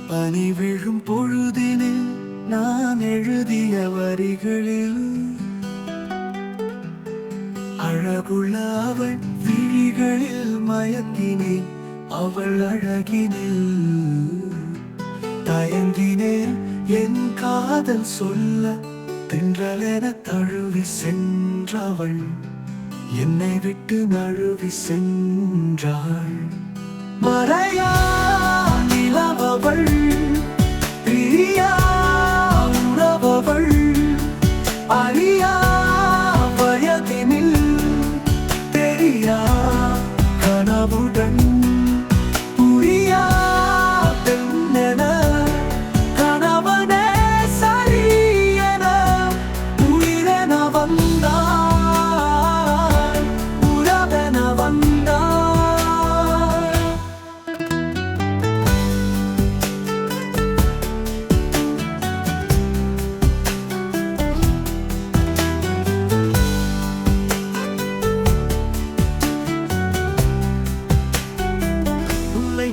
பனி விழும் பொழுதினில் நான் எழுதிய வரிகளில் அழகுள்ள அவள் விழிகளில் மயங்கினேன். அவள் அழகினில் தயங்கினேன். என் காதல் சொல்ல தென்றலென தழுவி சென்றவள் என்னை விட்டு நழுவி சென்றாள். மறையா நிலவவள், பிரியா உறவவள், அறியா வயதினில் தெரியா கனவுடன் புரியா பெண்ணென கணவனே சரியென உயிரென வந்தாள், உறவென வந்தாள்.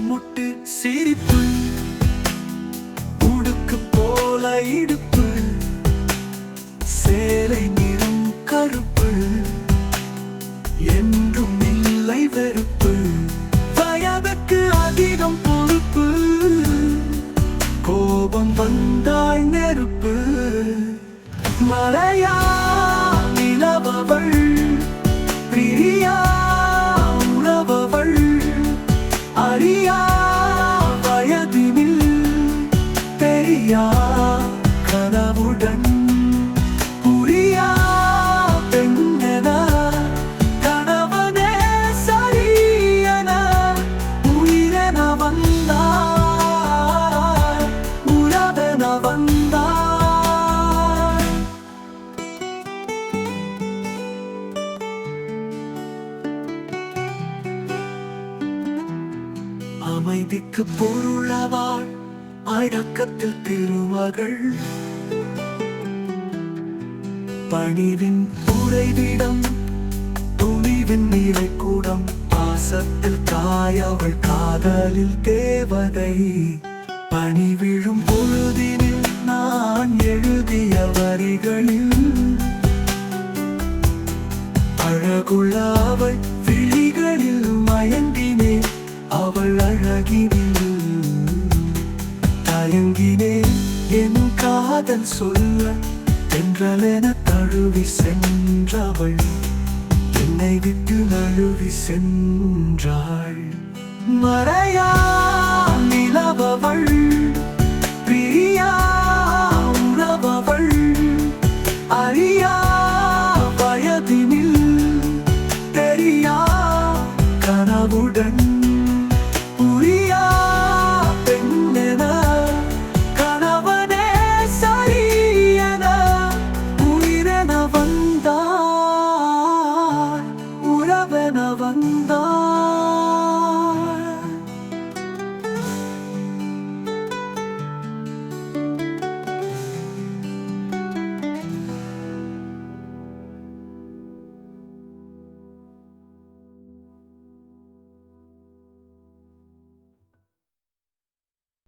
முட்டு சிரிப்பு, உடுக்கு போல இடுப்பு, சேலை நிறம் கருப்பு, என்றும் இல்லை வெறுப்பு. வயதுக்கு அதிகம் பொறுப்பு, கோபம் வந்தாய் நெருப்பு. மழையா நிலவவள், பிரியா உறவவள், அறியா வயதினில் தெரியா கனவுடன் புரியா பெண்ணென கணவனே சரியென உயிரென வந்தாள், உறவென வந்தாள். அமைதிக்கு பொருளவாள், அடக்கத்தில் திருமகள், பணிவின் உறைவிடம், துணிவின் நிறைக்கூடம், பாசத்தில் தாயவள், காதலில் தேவதை. பனி விழும் பொழுதினில் நான் எழுதிய வரிகளில் அழகுள்ள அவள் விழிகளில் மயங்கினேன். அவள் அழகினில் தயங்கினேன். என் காதல் சொல்ல தென்றலென தழுவி சென்றவள் என்னை விட்டு நழுவி சென்றாள். மறையா